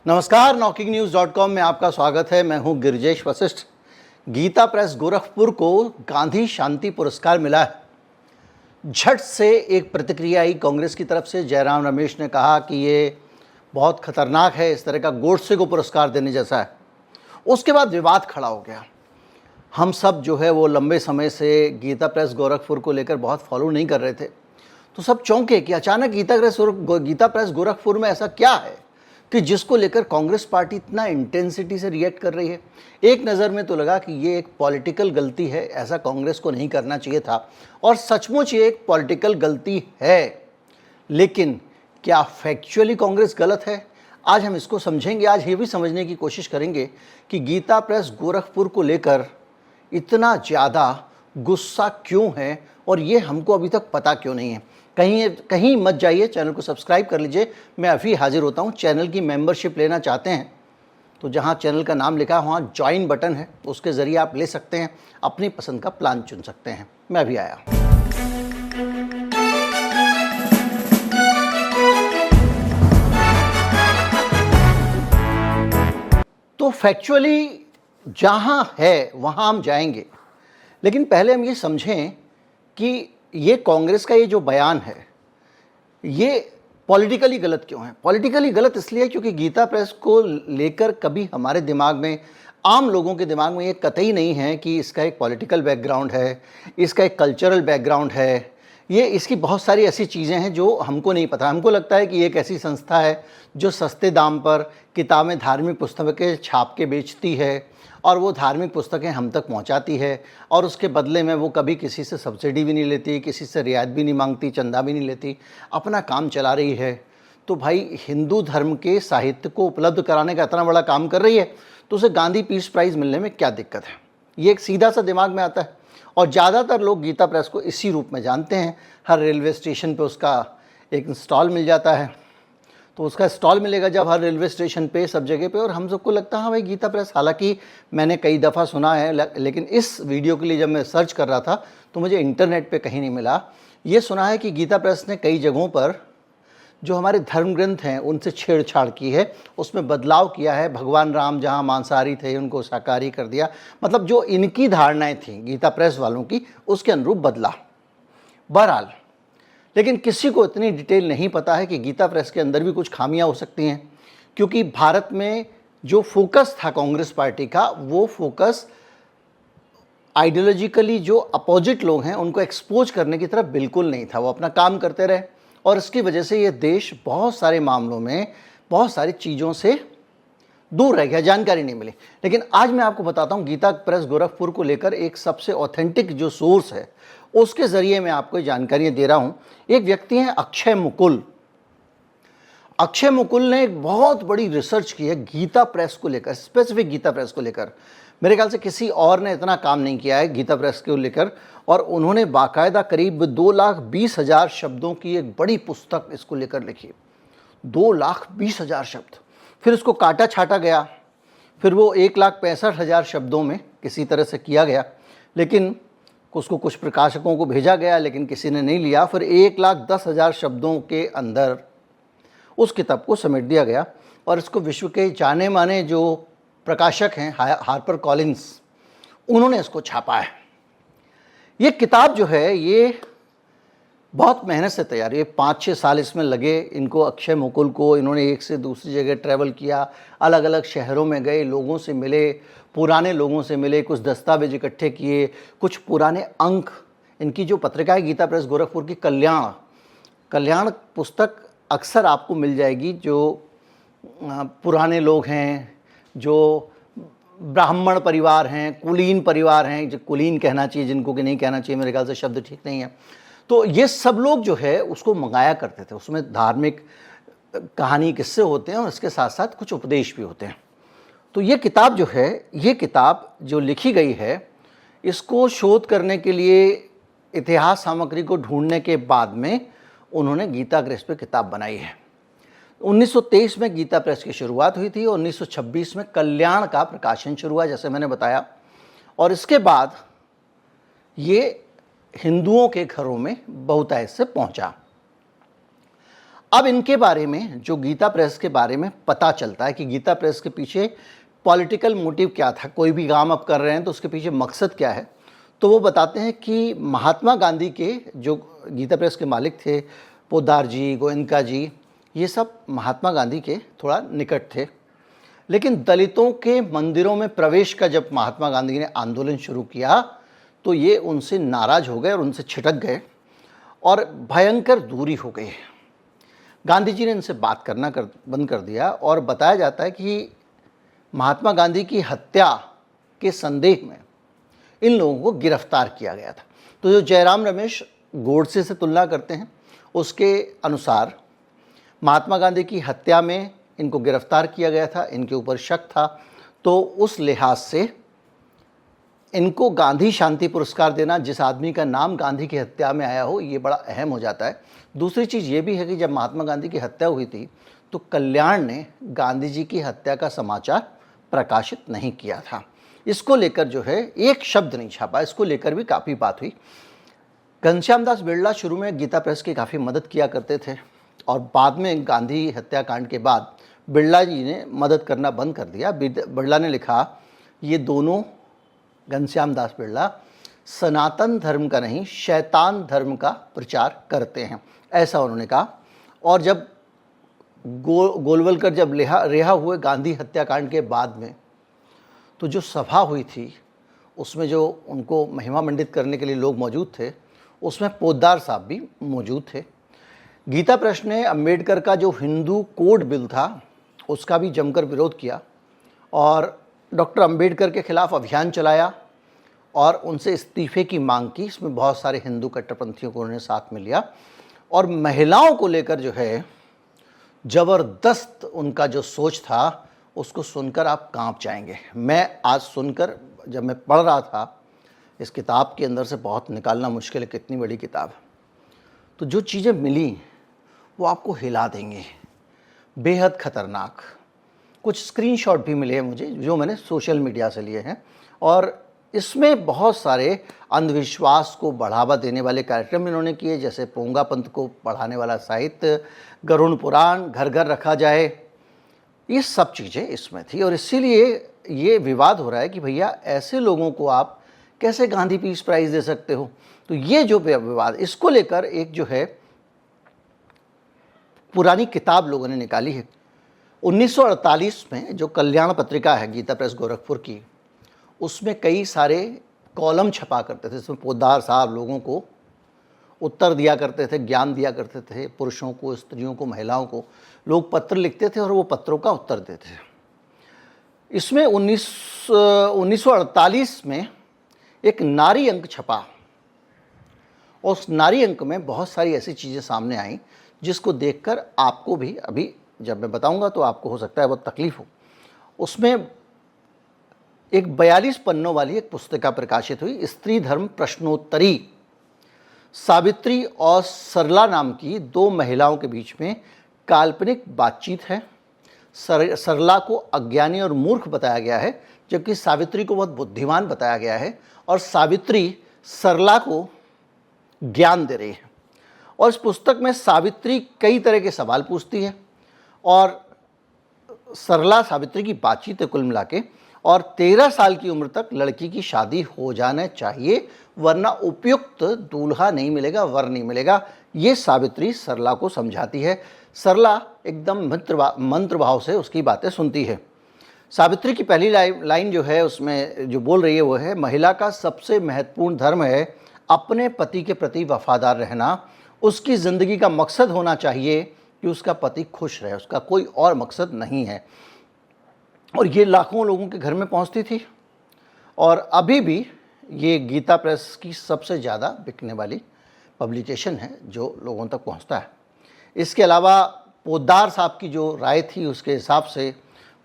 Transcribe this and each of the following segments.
नमस्कार, नॉकिंगन्यूज़.com में आपका स्वागत है। मैं हूं गिरिजेश वशिष्ठ। गीता प्रेस गोरखपुर को गांधी शांति पुरस्कार मिला है। झट से एक प्रतिक्रिया आई कांग्रेस की तरफ से। जयराम रमेश ने कहा कि ये बहुत खतरनाक है, इस तरह का गोडसे को पुरस्कार देने जैसा है। उसके बाद विवाद खड़ा हो गया। हम सब जो है वो लंबे समय से गीता प्रेस गोरखपुर को लेकर बहुत फॉलो नहीं कर रहे थे, तो सब चौंके कि अचानक गीता प्रेस गोरखपुर में ऐसा क्या है कि जिसको लेकर कांग्रेस पार्टी इतना इंटेंसिटी से रिएक्ट कर रही है। एक नज़र में तो लगा कि ये एक पॉलिटिकल गलती है, ऐसा कांग्रेस को नहीं करना चाहिए था, और सचमुच ये एक पॉलिटिकल गलती है। लेकिन क्या फैक्चुअली कांग्रेस गलत है? आज हम इसको समझेंगे। आज ये भी समझने की कोशिश करेंगे कि गीता प्रेस गोरखपुर को लेकर इतना ज़्यादा गुस्सा क्यों है और ये हमको अभी तक पता क्यों नहीं है। कहीं मत जाइए, चैनल को सब्सक्राइब कर लीजिए। मैं अभी हाजिर होता हूँ। चैनल की मेंबरशिप लेना चाहते हैं तो जहाँ चैनल का नाम लिखा है वहाँ ज्वाइन बटन है, उसके ज़रिए आप ले सकते हैं, अपनी पसंद का प्लान चुन सकते हैं। मैं अभी आया। तो फैक्चुअली जहाँ है वहाँ हम जाएंगे, लेकिन पहले हम ये समझें कि ये कांग्रेस का ये जो बयान है ये पॉलिटिकली गलत क्यों है। पॉलिटिकली गलत इसलिए क्योंकि गीता प्रेस को लेकर कभी हमारे दिमाग में, आम लोगों के दिमाग में ये कतई नहीं है कि इसका एक पॉलिटिकल बैकग्राउंड है, इसका एक कल्चरल बैकग्राउंड है, ये इसकी बहुत सारी ऐसी चीज़ें हैं जो हमको नहीं पता। हमको लगता है कि ये एक ऐसी संस्था है जो सस्ते दाम पर किताबें, धार्मिक पुस्तकें छाप के बेचती है और वो धार्मिक पुस्तकें हम तक पहुंचाती है, और उसके बदले में वो कभी किसी से सब्सिडी भी नहीं लेती, किसी से रियायत भी नहीं मांगती, चंदा भी नहीं लेती, अपना काम चला रही है। तो भाई, हिंदू धर्म के साहित्य को उपलब्ध कराने का इतना बड़ा काम कर रही है तो उसे गांधी पीस प्राइज़ मिलने में क्या दिक्कत है? ये एक सीधा सा दिमाग में आता है। और ज़्यादातर लोग गीता प्रेस को इसी रूप में जानते हैं। हर रेलवे स्टेशन पे उसका एक स्टॉल मिल जाता है, तो उसका स्टॉल मिलेगा जब हर रेलवे स्टेशन पे, सब जगह पे, और हम सबको लगता है हाँ भाई गीता प्रेस। हालांकि मैंने कई दफ़ा सुना है, लेकिन इस वीडियो के लिए जब मैं सर्च कर रहा था तो मुझे इंटरनेट पे कहीं नहीं मिला। ये सुना है कि गीता प्रेस ने कई जगहों पर जो हमारे धर्म ग्रंथ हैं उनसे छेड़छाड़ की है, उसमें बदलाव किया है। भगवान राम जहाँ मांसाहारी थे उनको शाकाहारी कर दिया, मतलब जो इनकी धारणाएँ थीं गीता प्रेस वालों की, उसके अनुरूप बदला। बहरहाल, लेकिन किसी को इतनी डिटेल नहीं पता है कि गीता प्रेस के अंदर भी कुछ खामियां हो सकती हैं, क्योंकि भारत में जो फोकस था कांग्रेस पार्टी का, वो फोकस आइडियोलॉजिकली जो अपोजिट लोग हैं उनको एक्सपोज करने की तरफ बिल्कुल नहीं था। वो अपना काम करते रहे और इसकी वजह से ये देश बहुत सारे मामलों में बहुत सारी चीज़ों से दूर रह गया, जानकारी नहीं मिली। लेकिन आज मैं आपको बताता हूँ गीता प्रेस गोरखपुर को लेकर एक सबसे ऑथेंटिक जो सोर्स है उसके ज़रिए मैं आपको जानकारियाँ दे रहा हूँ। एक व्यक्ति हैं अक्षय मुकुल। अक्षय मुकुल ने एक बहुत बड़ी रिसर्च की है गीता प्रेस को लेकर, स्पेसिफिक गीता प्रेस को लेकर। मेरे ख्याल से किसी और ने इतना काम नहीं किया है गीता प्रेस को लेकर, और उन्होंने बाकायदा करीब 2,20,000 शब्दों की एक बड़ी पुस्तक इसको लेकर लिखी। 2,20,000 शब्द। फिर उसको काटा छाटा गया, फिर वो 1,65,000 शब्दों में किसी तरह से किया गया, लेकिन उसको कुछ प्रकाशकों को भेजा गया, लेकिन किसी ने नहीं लिया। फिर 1,10,000 शब्दों के अंदर उस किताब को समेट दिया गया, और इसको विश्व के जाने माने जो प्रकाशक हैं हार्पर कॉलिंस, उन्होंने इसको छापा है। ये किताब जो है ये बहुत मेहनत से तैयार है। 5-6 साल इसमें लगे इनको, अक्षय मुकुल को। इन्होंने एक से दूसरी जगह ट्रैवल किया, अलग अलग शहरों में गए, लोगों से मिले, पुराने लोगों से मिले, कुछ दस्तावेज इकट्ठे किए, कुछ पुराने अंक। इनकी जो पत्रिका है गीता प्रेस गोरखपुर की, कल्याण पुस्तक अक्सर आपको मिल जाएगी। जो पुराने लोग हैं, जो ब्राह्मण परिवार हैं, कुलीन परिवार हैं, जो कुलीन कहना चाहिए जिनको कि नहीं कहना चाहिए, मेरे ख्याल से शब्द ठीक नहीं है, तो ये सब लोग जो है उसको मंगाया करते थे। उसमें धार्मिक कहानी, किस्से होते हैं और इसके साथ साथ कुछ उपदेश भी होते हैं। तो ये किताब जो है, ये किताब जो लिखी गई है, इसको शोध करने के लिए, इतिहास सामग्री को ढूंढने के बाद में उन्होंने गीता प्रेस पे किताब बनाई है। 1923 में गीता प्रेस की शुरुआत हुई थी और 1926 में कल्याण का प्रकाशन शुरू हुआ, जैसे मैंने बताया, और इसके बाद ये हिंदुओं के घरों में बहुतायत से पहुंचा। अब इनके बारे में, जो गीता प्रेस के बारे में पता चलता है कि गीता प्रेस के पीछे पॉलिटिकल मोटिव क्या था, कोई भी काम अब कर रहे हैं तो उसके पीछे मकसद क्या है, तो वो बताते हैं कि महात्मा गांधी के, जो गीता प्रेस के मालिक थे, पोद्दार जी, गोयनका जी, ये सब महात्मा गांधी के थोड़ा निकट थे। लेकिन दलितों के मंदिरों में प्रवेश का जब महात्मा गांधी ने आंदोलन शुरू किया तो ये उनसे नाराज़ हो गए और उनसे छिटक गए और भयंकर दूरी हो गई। गांधी जी ने इनसे बात करना बंद कर दिया और बताया जाता है कि महात्मा गांधी की हत्या के संदेह में इन लोगों को गिरफ्तार किया गया था। तो जो जयराम रमेश गोडसे से तुलना करते हैं, उसके अनुसार महात्मा गांधी की हत्या में इनको गिरफ्तार किया गया था, इनके ऊपर शक था, तो उस लिहाज से इनको गांधी शांति पुरस्कार देना, जिस आदमी का नाम गांधी की हत्या में आया हो, ये बड़ा अहम हो जाता है। दूसरी चीज़ ये भी है कि जब महात्मा गांधी की हत्या हुई थी तो कल्याण ने गांधी जी की हत्या का समाचार प्रकाशित नहीं किया था। इसको लेकर जो है एक शब्द नहीं छापा, इसको लेकर भी काफ़ी बात हुई। घनश्याम दास बिरला शुरू में गीता प्रेस की काफ़ी मदद किया करते थे और बाद में गांधी हत्याकांड के बाद बिरला जी ने मदद करना बंद कर दिया। बिरला ने लिखा, ये दोनों, घनश्याम दास बिरला, सनातन धर्म का नहीं शैतान धर्म का प्रचार करते हैं, ऐसा उन्होंने कहा। और जब गोलवलकर जब रिहा हुए गांधी हत्याकांड के बाद में, तो जो सभा हुई थी उसमें जो उनको महिमा मंडित करने के लिए लोग मौजूद थे, उसमें पोद्दार साहब भी मौजूद थे। गीता प्रेस ने अम्बेडकर का जो हिंदू कोड बिल था उसका भी जमकर विरोध किया और डॉक्टर अम्बेडकर के खिलाफ अभियान चलाया और उनसे इस्तीफे की मांग की। इसमें बहुत सारे हिंदू कट्टरपंथियों को उन्होंने साथ में लिया और महिलाओं को लेकर जो है ज़बरदस्त उनका जो सोच था, उसको सुनकर आप कांप जाएंगे। मैं आज सुनकर, जब मैं पढ़ रहा था, इस किताब के अंदर से बहुत निकालना मुश्किल है, कितनी बड़ी किताब, तो जो चीज़ें मिली वो आपको हिला देंगे, बेहद ख़तरनाक। कुछ स्क्रीनशॉट भी मिले हैं मुझे जो मैंने सोशल मीडिया से लिए हैं और इसमें बहुत सारे अंधविश्वास को बढ़ावा देने वाले कार्यक्रम इन्होंने किए, जैसे पोंगा पंथ को पढ़ाने वाला साहित्य, गरुड़ पुराण घर घर रखा जाए, ये सब चीज़ें इसमें थी। और इसीलिए ये विवाद हो रहा है कि भैया ऐसे लोगों को आप कैसे गांधी पीस प्राइज़ दे सकते हो। तो ये जो विवाद, इसको लेकर एक जो है पुरानी किताब लोगों ने निकाली है। 1948 में जो कल्याण पत्रिका है गीता प्रेस गोरखपुर की, उसमें कई सारे कॉलम छपा करते थे। इसमें पोद्दार साहब लोगों को उत्तर दिया करते थे, ज्ञान दिया करते थे, पुरुषों को, स्त्रियों को, महिलाओं को। लोग पत्र लिखते थे और वो पत्रों का उत्तर देते थे। इसमें 1948 में एक नारी अंक छपा और उस नारी अंक में बहुत सारी ऐसी चीज़ें सामने आईं जिसको देखकर आपको भी, अभी जब मैं बताऊंगा तो आपको हो सकता है बहुत तकलीफ हो। उसमें एक 42 पन्नों वाली एक पुस्तिका प्रकाशित हुई, स्त्री धर्म प्रश्नोत्तरी। सावित्री और सरला नाम की दो महिलाओं के बीच में काल्पनिक बातचीत है। सरला को अज्ञानी और मूर्ख बताया गया है, जबकि सावित्री को बहुत बुद्धिमान बताया गया है और सावित्री सरला को ज्ञान दे रही है। और इस पुस्तक में सावित्री कई तरह के सवाल पूछती है और सरला सावित्री की बातचीत है कुल मिला के। और 13 साल की उम्र तक लड़की की शादी हो जाना चाहिए, वरना उपयुक्त दूल्हा नहीं मिलेगा, वर नहीं मिलेगा। ये सावित्री सरला को समझाती है। सरला एकदम मंत्र भाव से उसकी बातें सुनती है। सावित्री की पहली लाइन जो है उसमें जो बोल रही है वो है, महिला का सबसे महत्वपूर्ण धर्म है अपने पति के प्रति वफादार रहना। उसकी ज़िंदगी का मकसद होना चाहिए कि उसका पति खुश रहे, उसका कोई और मकसद नहीं है। और ये लाखों लोगों के घर में पहुंचती थी और अभी भी ये गीता प्रेस की सबसे ज़्यादा बिकने वाली पब्लिकेशन है जो लोगों तक पहुंचता है। इसके अलावा पोद्दार साहब की जो राय थी उसके हिसाब से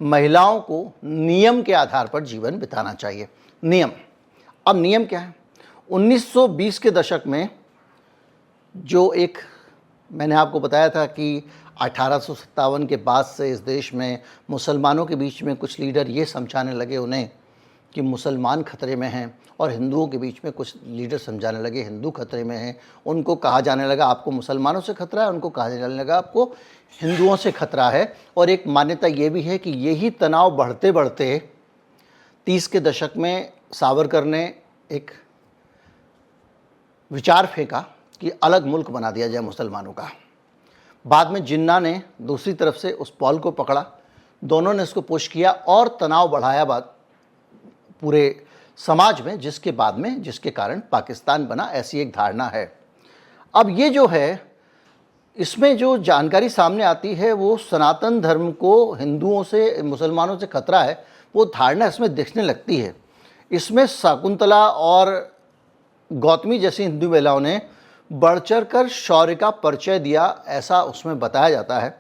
महिलाओं को नियम के आधार पर जीवन बिताना चाहिए। नियम, अब नियम क्या है? 1920 के दशक में जो एक, मैंने आपको बताया था कि 1857 के बाद से इस देश में मुसलमानों के बीच में कुछ लीडर ये समझाने लगे उन्हें कि मुसलमान खतरे में हैं, और हिंदुओं के बीच में कुछ लीडर समझाने लगे हिंदू खतरे में हैं। उनको कहा जाने लगा आपको मुसलमानों से खतरा है, उनको कहा जाने लगा आपको हिंदुओं से खतरा है। और एक मान्यता ये भी है कि यही तनाव बढ़ते बढ़ते 30 के दशक में सावरकर ने एक विचार फेंका कि अलग मुल्क बना दिया जाए मुसलमानों का। बाद में जिन्ना ने दूसरी तरफ से उस पॉल को पकड़ा, दोनों ने इसको पुश किया और तनाव बढ़ाया बात पूरे समाज में, जिसके कारण पाकिस्तान बना, ऐसी एक धारणा है। अब ये जो है, इसमें जो जानकारी सामने आती है वो सनातन धर्म को हिंदुओं से मुसलमानों से खतरा है, वो धारणा इसमें दिखने लगती है। इसमें शकुंतला और गौतमी जैसी हिंदू महिलाओं ने बढ़ चढ़ कर शौर्य का परिचय दिया, ऐसा उसमें बताया जाता है।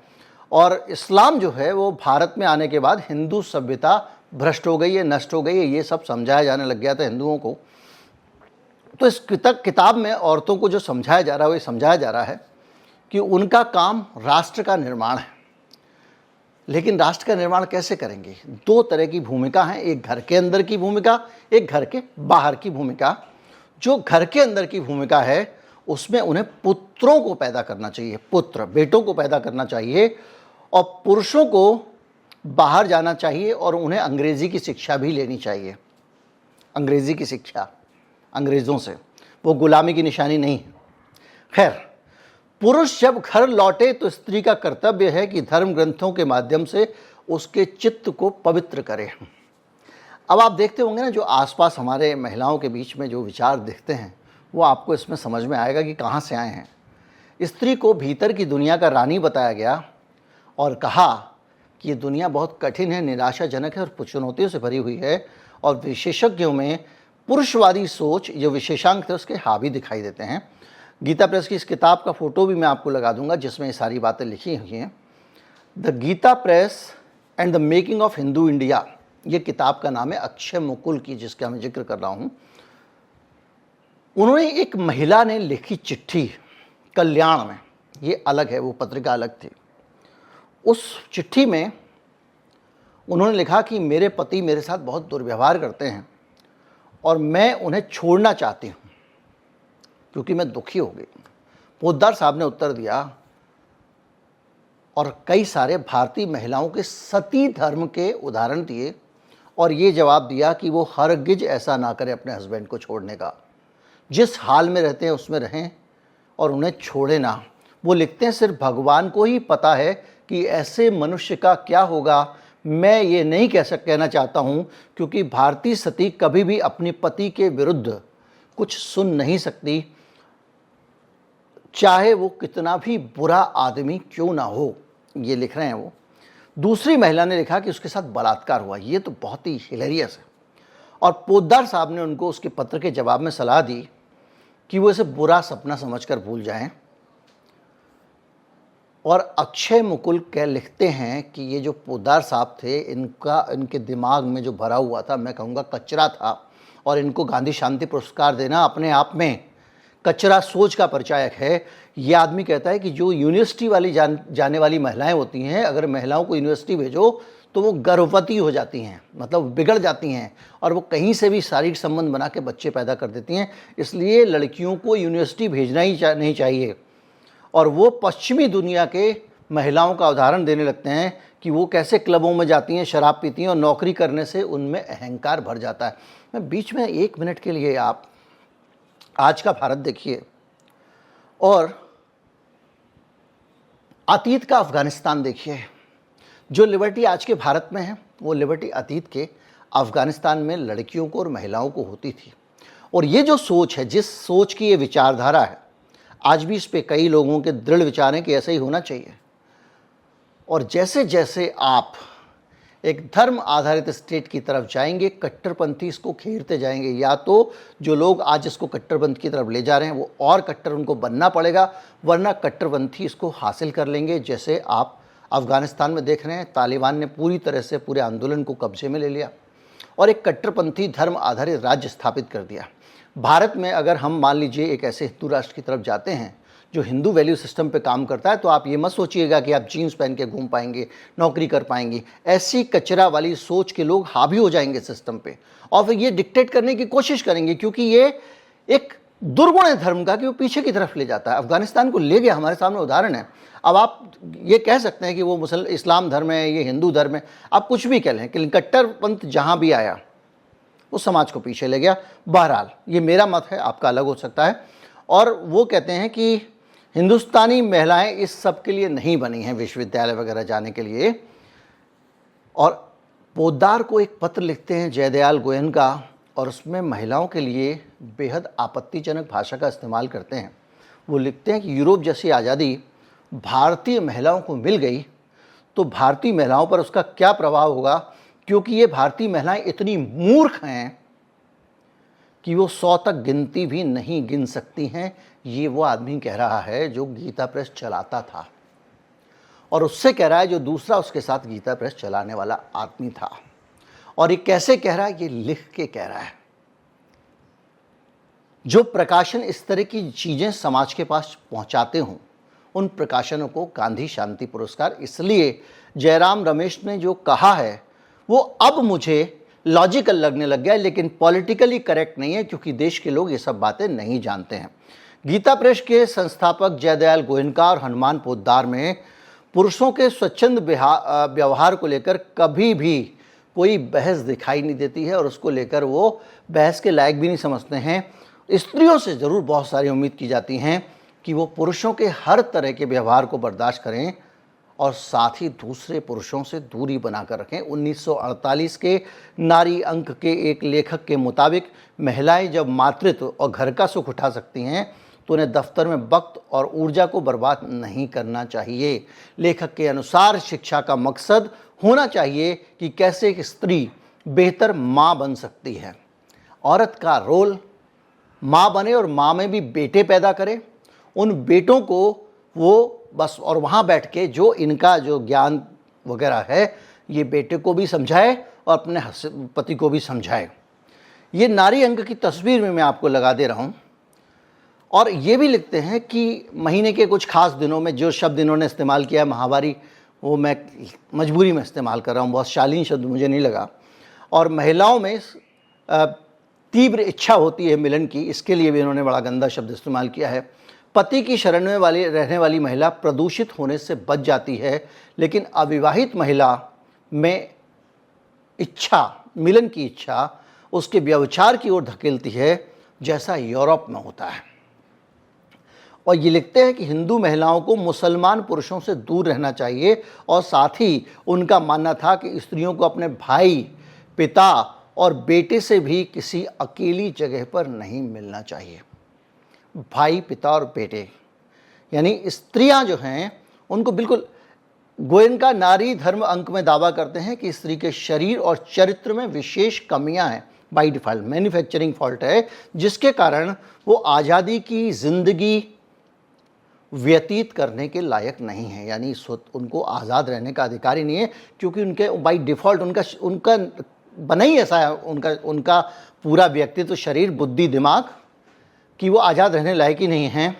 और इस्लाम जो है वो भारत में आने के बाद हिंदू सभ्यता भ्रष्ट हो गई है, नष्ट हो गई है, ये सब समझाया जाने लग गया था हिंदुओं को। तो इस किताब में औरतों को जो समझाया जा रहा है वो ये समझाया जा रहा है कि उनका काम राष्ट्र का निर्माण है। लेकिन राष्ट्र का निर्माण कैसे करेंगे? दो तरह की भूमिका है, एक घर के अंदर की भूमिका, एक घर के बाहर की भूमिका। जो घर के अंदर की भूमिका है उसमें उन्हें पुत्रों को पैदा करना चाहिए, पुत्र बेटों को पैदा करना चाहिए, और पुरुषों को बाहर जाना चाहिए और उन्हें अंग्रेज़ी की शिक्षा भी लेनी चाहिए। अंग्रेज़ी की शिक्षा अंग्रेज़ों से, वो गुलामी की निशानी नहीं। खैर, पुरुष जब घर लौटे तो स्त्री का कर्तव्य है कि धर्म ग्रंथों के माध्यम से उसके चित्त को पवित्र करे। अब आप देखते होंगे ना, जो आसपास हमारे महिलाओं के बीच में जो विचार दिखते हैं वो आपको इसमें समझ में आएगा कि कहाँ से आए हैं। स्त्री को भीतर की दुनिया का रानी बताया गया और कहा कि ये दुनिया बहुत कठिन है, निराशाजनक है और चुनौतियों से भरी हुई है, और विशेषज्ञों में पुरुषवादी सोच जो विशेषांक थे उसके हावी दिखाई देते हैं। गीता प्रेस की इस किताब का फ़ोटो भी मैं आपको लगा दूंगा जिसमें ये सारी बातें लिखी हुई हैं। The Gita Press and the making of Hindu India, ये किताब का नाम है, अक्षय मुकुल की, जिसका मैं जिक्र कर रहा हूँ। उन्होंने, एक महिला ने लिखी चिट्ठी कल्याण में, ये अलग है, वो पत्रिका अलग थी। उस चिट्ठी में उन्होंने लिखा कि मेरे पति मेरे साथ बहुत दुर्व्यवहार करते हैं और मैं उन्हें छोड़ना चाहती हूँ क्योंकि मैं दुखी हो गई। पोद्दार साहब ने उत्तर दिया और कई सारे भारतीय महिलाओं के सती धर्म के उदाहरण दिए और ये जवाब दिया कि वो हरगिज ऐसा ना करें अपने हस्बैंड को छोड़ने का। जिस हाल में रहते हैं उसमें रहें और उन्हें छोड़े ना। वो लिखते हैं, सिर्फ भगवान को ही पता है कि ऐसे मनुष्य का क्या होगा। मैं ये नहीं कहना चाहता हूँ क्योंकि भारतीय सती कभी भी अपने पति के विरुद्ध कुछ सुन नहीं सकती, चाहे वो कितना भी बुरा आदमी क्यों ना हो। ये लिख रहे हैं वो। दूसरी महिला ने लिखा कि उसके साथ बलात्कार हुआ। ये तो बहुत ही हिलेरियस है। और पोद्दार साहब ने उनको उसके पत्र के जवाब में सलाह दी कि वो इसे बुरा सपना समझकर भूल जाएं। और अक्षय मुकुल कह लिखते हैं कि ये जो पोद्दार साहब थे, इनके दिमाग में जो भरा हुआ था, मैं कहूँगा कचरा था, और इनको गांधी शांति पुरस्कार देना अपने आप में कचरा सोच का परिचायक है। ये आदमी कहता है कि जो यूनिवर्सिटी वाली जाने वाली महिलाएं होती हैं, अगर महिलाओं को यूनिवर्सिटी भेजो तो वो गर्भवती हो जाती हैं, मतलब बिगड़ जाती हैं, और वो कहीं से भी शारीरिक संबंध बना के बच्चे पैदा कर देती हैं। इसलिए लड़कियों को यूनिवर्सिटी भेजना ही नहीं चाहिए। और वो पश्चिमी दुनिया के महिलाओं का उदाहरण देने लगते हैं कि वो कैसे क्लबों में जाती हैं, शराब पीती हैं और नौकरी करने से उनमें अहंकार भर जाता है। मैं बीच में 1 मिनट के लिए आप आज का भारत देखिए और अतीत का अफ़गानिस्तान देखिए। जो लिबर्टी आज के भारत में है वो लिबर्टी अतीत के अफ़गानिस्तान में लड़कियों को और महिलाओं को होती थी। और ये जो सोच है, जिस सोच की ये विचारधारा है, आज भी इस पे कई लोगों के दृढ़ विचार हैं कि ऐसा ही होना चाहिए। और जैसे जैसे आप एक धर्म आधारित स्टेट की तरफ जाएंगे, कट्टरपंथी इसको घेरते जाएंगे। या तो जो लोग आज इसको कट्टरपंथी की तरफ ले जा रहे हैं वो और कट्टर उनको बनना पड़ेगा, वरना कट्टरपंथी इसको हासिल कर लेंगे। जैसे आप अफ़गानिस्तान में देख रहे हैं, तालिबान ने पूरी तरह से पूरे आंदोलन को कब्जे में ले लिया और एक कट्टरपंथी धर्म आधारित राज्य स्थापित कर दिया। भारत में अगर हम मान लीजिए एक ऐसे हिंदू राष्ट्र की तरफ जाते हैं जो हिंदू वैल्यू सिस्टम पे काम करता है, तो आप ये मत सोचिएगा कि आप जीन्स पहन के घूम पाएंगे, नौकरी कर पाएंगे। ऐसी कचरा वाली सोच के लोग हावी हो जाएंगे सिस्टम पे और फिर ये डिक्टेट करने की कोशिश करेंगे, क्योंकि ये एक दुर्गुण है धर्म का कि वो पीछे की तरफ ले जाता है। अफगानिस्तान को ले गया, हमारे सामने उदाहरण है। अब आप ये कह सकते हैं कि वो इस्लाम धर्म है, ये हिंदू धर्म है, आप कुछ भी कह लें, कि कट्टरपंथ जहाँ भी आया उस समाज को पीछे ले गया। बहरहाल ये मेरा मत है, आपका अलग हो सकता है। और वो कहते हैं कि हिंदुस्तानी महिलाएं इस सब के लिए नहीं बनी हैं, विश्वविद्यालय वगैरह जाने के लिए। और पोद्दार को एक पत्र लिखते हैं जयदयाल गोयनका, और उसमें महिलाओं के लिए बेहद आपत्तिजनक भाषा का इस्तेमाल करते हैं। वो लिखते हैं कि यूरोप जैसी आज़ादी भारतीय महिलाओं को मिल गई तो भारतीय महिलाओं पर उसका क्या प्रभाव होगा, क्योंकि ये भारतीय महिलाएं इतनी मूर्ख हैं कि वो 100 तक गिनती भी नहीं गिन सकती हैं। ये वो आदमी कह रहा है जो गीता प्रेस चलाता था, और उससे कह रहा है जो दूसरा उसके साथ गीता प्रेस चलाने वाला आदमी था। और ये कैसे कह रहा है, ये लिख के कह रहा है। जो प्रकाशन इस तरह की चीज़ें समाज के पास पहुंचाते हों, उन प्रकाशनों को गांधी शांति पुरस्कार। इसलिए जयराम रमेश ने जो कहा है वो अब मुझे लॉजिकल लगने लग गया, लेकिन पॉलिटिकली करेक्ट नहीं है, क्योंकि देश के लोग ये सब बातें नहीं जानते हैं। गीता प्रेस के संस्थापक जयदयाल गोयनका और हनुमान पोद्दार में पुरुषों के स्वच्छंद व्यवहार को लेकर कभी भी कोई बहस दिखाई नहीं देती है, और उसको लेकर वो बहस के लायक भी नहीं समझते हैं। स्त्रियों से ज़रूर बहुत सारी उम्मीद की जाती हैं कि वो पुरुषों के हर तरह के व्यवहार को बर्दाश्त करें और साथ ही दूसरे पुरुषों से दूरी बनाकर रखें। 1948 के नारी अंक के एक लेखक के मुताबिक महिलाएं जब मातृत्व और घर का सुख उठा सकती हैं तो उन्हें दफ्तर में वक्त और ऊर्जा को बर्बाद नहीं करना चाहिए। लेखक के अनुसार शिक्षा का मकसद होना चाहिए कि कैसे एक स्त्री बेहतर माँ बन सकती है। औरत का रोल माँ बने और माँ में भी बेटे पैदा करे, उन बेटों को वो बस और वहाँ बैठ के जो इनका जो ज्ञान वगैरह है ये बेटे को भी समझाए और अपने पति को भी समझाए। ये नारी अंक की तस्वीर में मैं आपको लगा दे रहा हूँ। और ये भी लिखते हैं कि महीने के कुछ खास दिनों में जो शब्द इन्होंने इस्तेमाल किया है महावारी, वो मैं मजबूरी में इस्तेमाल कर रहा हूँ, बहुत शालीन शब्द मुझे नहीं लगा। और महिलाओं में तीव्र इच्छा होती है मिलन की, इसके लिए भी इन्होंने बड़ा गंदा शब्द इस्तेमाल किया है। पति की शरण में रहने वाली महिला प्रदूषित होने से बच जाती है, लेकिन अविवाहित महिला में इच्छा, मिलन की इच्छा उसके व्यभिचार की ओर धकेलती है, जैसा यूरोप में होता है। और ये लिखते हैं कि हिंदू महिलाओं को मुसलमान पुरुषों से दूर रहना चाहिए, और साथ ही उनका मानना था कि स्त्रियों को अपने भाई, पिता और बेटे से भी किसी अकेली जगह पर नहीं मिलना चाहिए। भाई, पिता और बेटे, यानी स्त्रियां जो हैं उनको बिल्कुल, गोयनका नारी धर्म अंक में दावा करते हैं कि स्त्री के शरीर और चरित्र में विशेष कमियां हैं, बाई डिफ़ॉल्ट मैन्युफैक्चरिंग फॉल्ट है, जिसके कारण वो आज़ादी की ज़िंदगी व्यतीत करने के लायक नहीं है। यानी उनको आज़ाद रहने का अधिकार ही नहीं है, क्योंकि उनके बाई डिफ़ॉल्ट उनका बना ही ऐसा है, उनका पूरा व्यक्तित्व, शरीर, बुद्धि, दिमाग, कि वो आज़ाद रहने लायक ही नहीं हैं।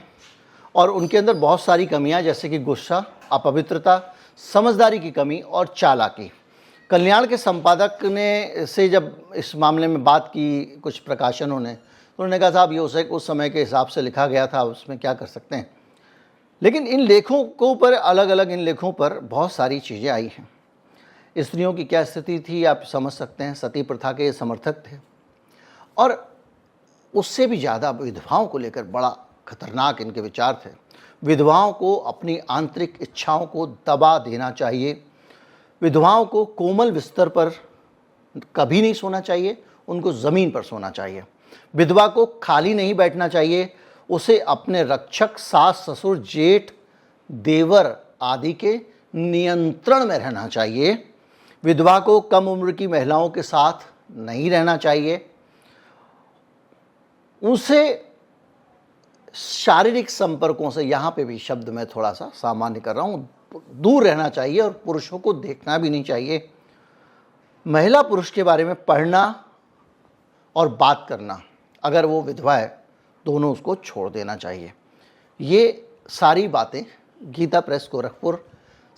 और उनके अंदर बहुत सारी कमियां, जैसे कि गुस्सा, अपवित्रता, समझदारी की कमी और चालाकी। कल्याण के संपादक ने से जब इस मामले में बात की कुछ प्रकाशनों ने, तो उन्होंने कहा साहब ये उस समय के हिसाब से लिखा गया था, उसमें क्या कर सकते हैं। लेकिन इन लेखों को पर अलग अलग इन लेखों पर बहुत सारी चीज़ें आई हैं। स्त्रियों की क्या स्थिति थी आप समझ सकते हैं, सती प्रथा के समर्थक थे, और उससे भी ज़्यादा विधवाओं को लेकर बड़ा खतरनाक इनके विचार थे। विधवाओं को अपनी आंतरिक इच्छाओं को दबा देना चाहिए, विधवाओं को कोमल बिस्तर पर कभी नहीं सोना चाहिए, उनको ज़मीन पर सोना चाहिए। विधवा को खाली नहीं बैठना चाहिए, उसे अपने रक्षक, सास, ससुर, जेठ, देवर आदि के नियंत्रण में रहना चाहिए। विधवा को कम उम्र की महिलाओं के साथ नहीं रहना चाहिए, उसे शारीरिक संपर्कों से, यहाँ पे भी शब्द मैं थोड़ा सा सामान्य कर रहा हूँ, दूर रहना चाहिए, और पुरुषों को देखना भी नहीं चाहिए। महिला पुरुष के बारे में पढ़ना और बात करना, अगर वो विधवा है, दोनों उसको छोड़ देना चाहिए। ये सारी बातें गीता प्रेस गोरखपुर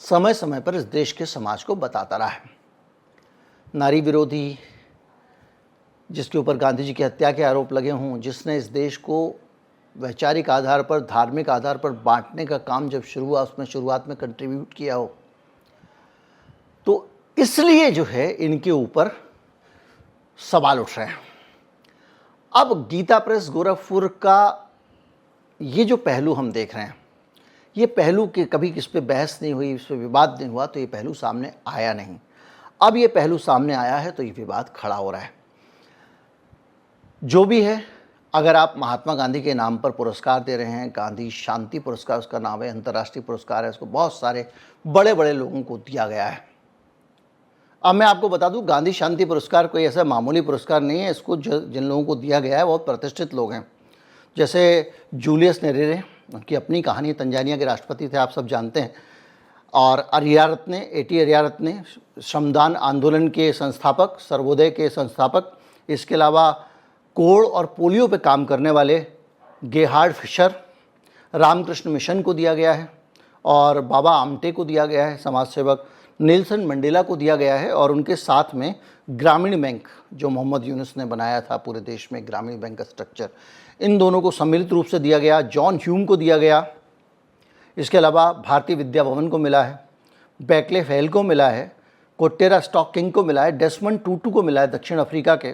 समय समय पर इस देश के समाज को बताता रहा है। नारी विरोधी, जिसके ऊपर गांधी जी की हत्या के आरोप लगे हों, जिसने इस देश को वैचारिक आधार पर, धार्मिक आधार पर बांटने का काम जब शुरू हुआ, उसमें शुरुआत में कंट्रीब्यूट किया हो, तो इसलिए जो है इनके ऊपर सवाल उठ रहे हैं। अब गीता प्रेस गोरखपुर का ये जो पहलू हम देख रहे हैं, ये पहलू के कभी किस पे बहस नहीं हुई, इस पर विवाद नहीं हुआ, तो ये पहलू सामने आया नहीं। अब ये पहलू सामने आया है तो ये विवाद खड़ा हो रहा है। जो भी है, अगर आप महात्मा गांधी के नाम पर पुरस्कार दे रहे हैं, गांधी शांति पुरस्कार उसका नाम है, अंतर्राष्ट्रीय पुरस्कार है, इसको बहुत सारे बड़े बड़े लोगों को दिया गया है। अब मैं आपको बता दूं, गांधी शांति पुरस्कार कोई ऐसा मामूली पुरस्कार नहीं है। इसको जिन लोगों को दिया गया है बहुत प्रतिष्ठित लोग हैं, जैसे जूलियस नेरेरे, उनकी अपनी कहानी, तंजानिया के राष्ट्रपति थे, आप सब जानते हैं। और आर्यारत्ने, एटी आर्यारत्ने, श्रमदान आंदोलन के संस्थापक, सर्वोदय के संस्थापक। इसके अलावा कोढ़ और पोलियो पे काम करने वाले गेहार्ड फिशर, रामकृष्ण मिशन को दिया गया है, और बाबा आमटे को दिया गया है, समाज सेवक नेल्सन मंडेला को दिया गया है। और उनके साथ में ग्रामीण बैंक जो मोहम्मद यूनुस ने बनाया था पूरे देश में, ग्रामीण बैंक का स्ट्रक्चर, इन दोनों को सम्मिलित रूप से दिया गया। जॉन ह्यूम को दिया गया। इसके अलावा भारतीय विद्या भवन को मिला है, बैकले फेल को मिला है, कोटेरा स्टॉक किंग को मिला है, डेसमंड टूटू को मिला है दक्षिण अफ्रीका के,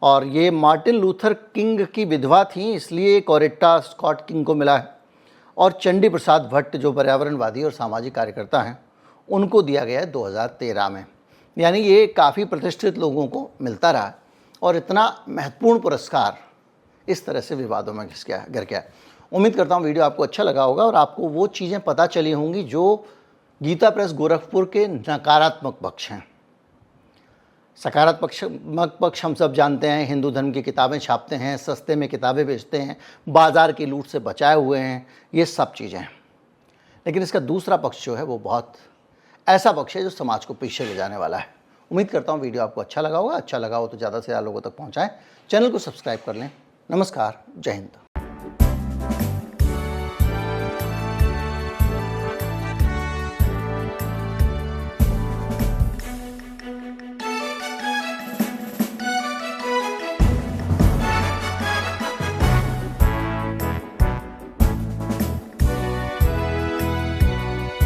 और ये मार्टिन लूथर किंग की विधवा थी इसलिए कोरेट्टा स्कॉट किंग को मिला है, और चंडी प्रसाद भट्ट जो पर्यावरणवादी और सामाजिक कार्यकर्ता हैं, उनको दिया गया है 2013 में। यानी ये काफ़ी प्रतिष्ठित लोगों को मिलता रहा, और इतना महत्वपूर्ण पुरस्कार इस तरह से विवादों में घिस गया। उम्मीद करता हूँ वीडियो आपको अच्छा लगा होगा और आपको वो चीज़ें पता चली होंगी जो गीता प्रेस गोरखपुर के नकारात्मक पक्ष हैं। सकारात्मक पक्ष हम सब जानते हैं, हिंदू धर्म की किताबें छापते हैं, सस्ते में किताबें बेचते हैं, बाज़ार की लूट से बचाए हुए हैं, ये सब चीज़ें हैं। लेकिन इसका दूसरा पक्ष जो है वो बहुत ऐसा पक्ष है जो समाज को पीछे ले जाने वाला है। उम्मीद करता हूँ वीडियो आपको अच्छा लगा होगा। अच्छा लगा हो तो ज़्यादा से ज़्यादा लोगों तक पहुँचाएँ, चैनल को सब्सक्राइब कर लें। नमस्कार, जय हिंद।